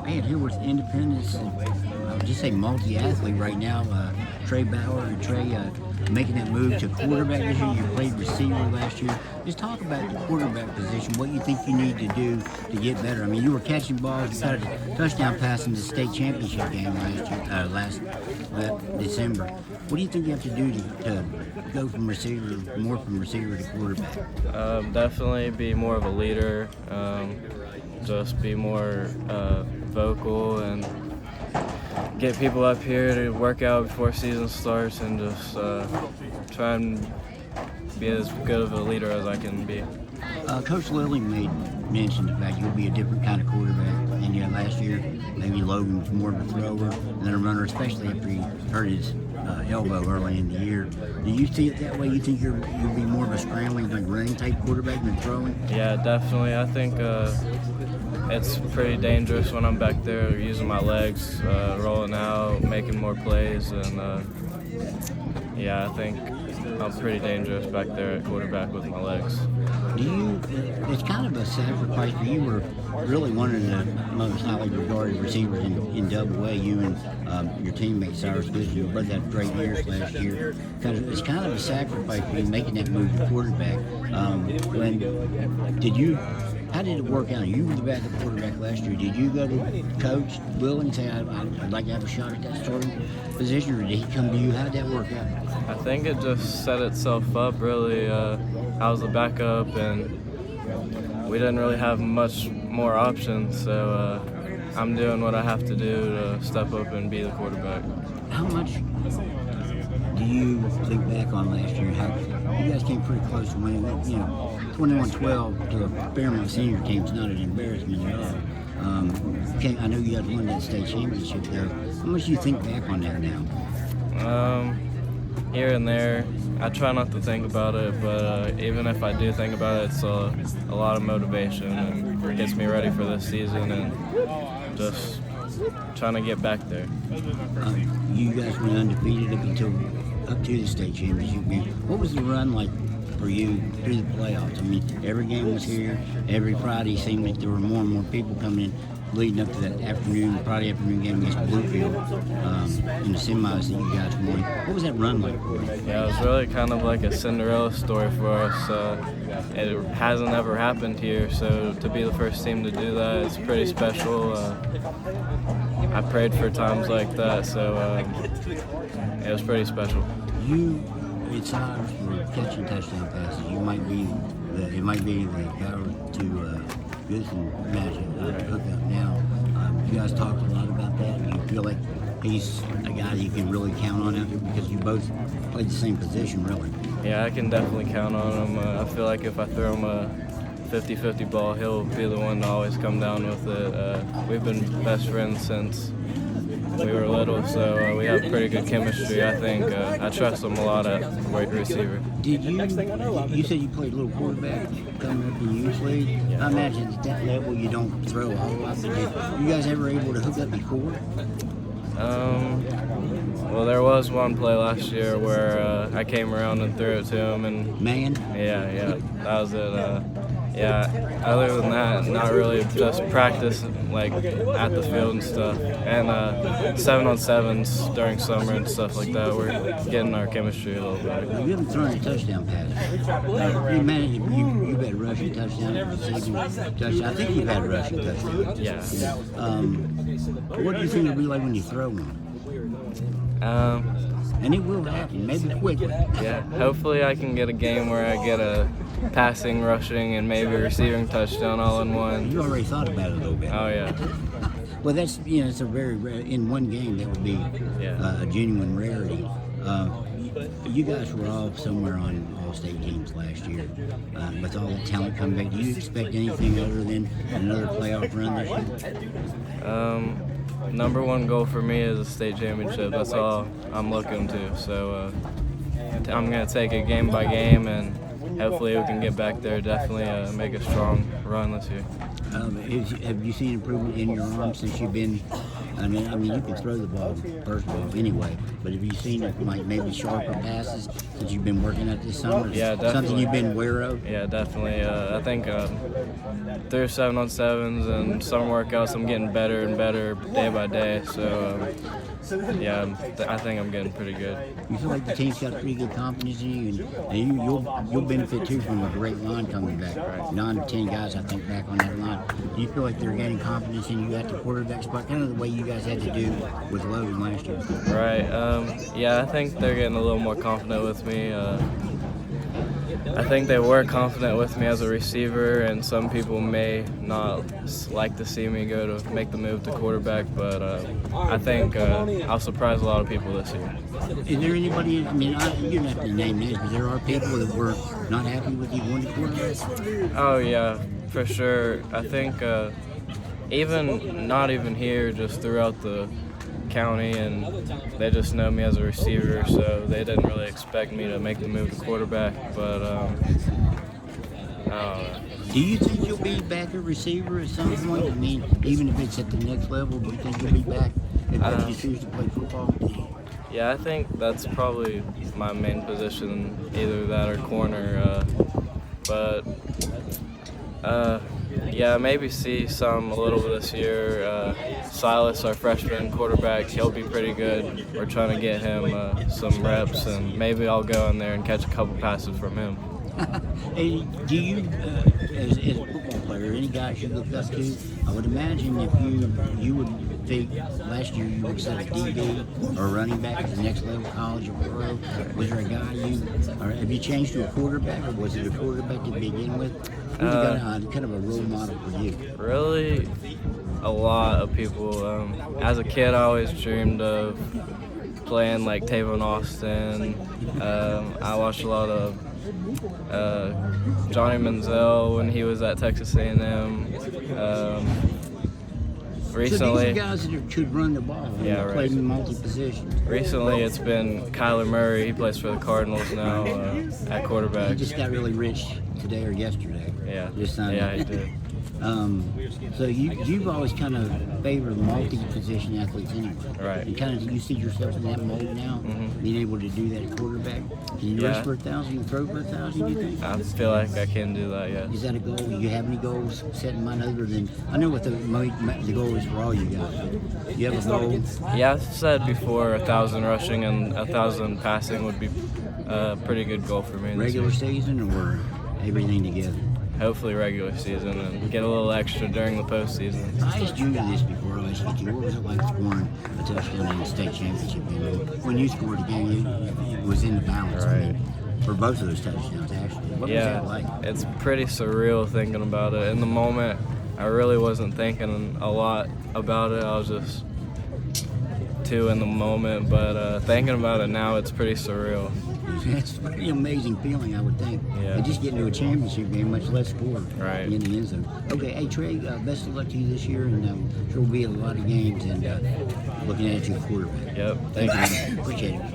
Man, here with Independence, I would just say multi-athlete right now. Trey Bowers and Trey making that move to quarterback this year. You played receiver last year. Just talk about the quarterback position, what you think you need to do to get better. I mean, you were catching balls. You got a touchdown pass in the state championship game last December. What do you think you have to do to go from receiver to quarterback? Definitely be more of a leader. Just be more vocal and get people up here to work out before season starts, and just try and be as good of a leader as I can be. Coach Lilly mentioned the fact you'll be a different kind of quarterback than you had last year. Maybe Logan was more of a thrower than a runner, especially after he hurt his elbow early in the year. Do you see it that way? You think you'll be more of a scrambling, like running type quarterback than throwing? Yeah, definitely. I think it's pretty dangerous when I'm back there using my legs, rolling out, making more plays, and I think I'm pretty dangerous back there at quarterback with my legs. It's kind of a sacrifice. You were really one of the most highly regarded receivers in Double A. You and your teammate Cyrus Good, you both had great years last year. It's kind of a sacrifice for you making that move to quarterback. How did it work out? You were the backup quarterback last year. Did you go to Coach Will and say, I'd like to have a shot at that starting position, or did he come to you? How did that work out? I think it just set itself up, really. I was the backup, and we didn't really have much more options, so I'm doing what I have to do to step up and be the quarterback. How much do you think back on last year? How you guys came pretty close to winning. 21-12 to a Fairmont senior team is not an embarrassment at all. I know you guys won that state championship there. How much do you think back on that now? Here and there. I try not to think about it, but even if I do think about it, it's a lot of motivation, and it gets me ready for this season and just trying to get back there. You guys went undefeated up to the state championship game. What was the run like for you through the playoffs? I mean, every game was here. Every Friday seemed like there were more and more people coming in leading up to that Friday afternoon game against Bluefield in the semis that you guys won. What was that run like for you? Yeah, it was really kind of like a Cinderella story for us. It hasn't ever happened here, so to be the first team to do that is pretty special. I prayed for times like that, so it was pretty special. It's hard for catching touchdown passes. It might be the power to Goodson matchup hook up now. You guys talked a lot about that. Do you feel like he's a guy that you can really count on out there, because you both played the same position, really? Yeah, I can definitely count on him. I feel like if I throw him a 50-50 ball, he'll be the one to always come down with it. We've been best friends since we were little, so we have pretty good chemistry. I think I trust him a lot at wide receiver. You said you played a little quarterback coming up in youth league. I imagine at that level you don't throw a whole lot. You guys ever able to hook up before? Well, there was one play last year where I came around and threw it to him, and yeah, that was it. Other than that, not really, just practice like at the field and stuff, and 7-on-7s during summer and stuff like that. We're getting our chemistry a little better. You haven't thrown a touchdown pass. You've had a rushing touchdown, receiving touchdown. I think you've had a rushing touchdown. Yeah. What do you think it'll be like when you throw one? And it will happen, maybe quickly. Yeah, hopefully I can get a game where I get a passing, rushing, and maybe receiving touchdown all in one. You already thought about it a little bit. Oh, yeah. Well, that's, it's a very rare, in one game that would be a genuine rarity. You guys were all somewhere on all-state teams last year. With all the talent coming back, do you expect anything other than another playoff run this year? Number one goal for me is a state championship. That's all I'm looking to. So I'm going to take it game by game, and hopefully we can get back there. Definitely make a strong run this year. Have you seen improvement in your arm since you've been I mean, you can throw the ball, first of all, anyway. But have you seen it, like maybe sharper passes that you've been working at this summer? Yeah, definitely. Something you've been aware of? Yeah, definitely. I think through 7-on-7s and summer workouts, I'm getting better and better day by day. So, yeah, I think I'm getting pretty good. You feel like the team's got pretty good confidence in you, and you'll benefit too from a great line coming back. Right. 9 to 10 guys, I think, back on that line. Do you feel like they're gaining confidence in you at the quarterback spot, kind of the way you guys had to do with Logan last year? Right. Yeah, I think they're getting a little more confident with me. I think they were confident with me as a receiver, and some people may not like to see me go to make the move to quarterback, but I think I'll surprise a lot of people this year. Is there anybody, I mean, you don't have to name names, but there are people that were not happy with you going to quarterback? Oh, yeah, for sure. I think not even here, just throughout the county, and they just know me as a receiver, so they didn't really expect me to make the move to quarterback, but I don't know. Do you think you'll be back a receiver at some point? I mean, even if it's at the next level, do you think you'll be back if you choose to play football? Yeah, I think that's probably my main position, either that or corner, but yeah, maybe see some a little bit this year. Silas, our freshman quarterback, he'll be pretty good. We're trying to get him some reps, and maybe I'll go in there and catch a couple passes from him. Hey, do you, as a football player, any guys you look up to? I would imagine if you would think last year you would set a DB or a running back at the next level, college or pro. Was there a guy or have you changed to a quarterback, or was it a quarterback to begin with? Who's kind of a role model for you? Really, a lot of people. As a kid, I always dreamed of playing like Tavon Austin. I watched a lot of Johnny Manziel when he was at Texas A&M. Recently, so these are guys that could run the ball and played in multi-positions. Recently, it's been Kyler Murray. He plays for the Cardinals now at quarterback. He just got really rich today or yesterday. Yeah, yeah, he did. So you've always kind of favored multi-position athletes anyway. Right. And kind of you see yourself in that mold now, being able to do that at quarterback. Can you rush for 1,000 and throw for 1,000, you think? I feel like I can do that, yeah. Is that a goal? Do you have any goals set in mind other than, I know what the goal is for all you guys, but do you have a goal? Yeah, I've said before 1,000 rushing and 1,000 passing would be a pretty good goal for me. Regular season or everything together? Hopefully regular season and get a little extra during the postseason. I asked you this before I asked you. What was it like scoring a touchdown in the state championship game? When you scored the game, it was in the balance. Right. I mean, for both of those touchdowns, actually. What was that like? It's pretty surreal thinking about it. In the moment, I really wasn't thinking a lot about it. I was just too in the moment. But thinking about it now, it's pretty surreal. It's a pretty amazing feeling, I would think. Yeah. And just getting to a championship game, much less score right. in the end zone. Okay, hey Trey, best of luck to you this year, and sure we'll be at a lot of games and looking at you quarterback. Yep, thank you. Appreciate it.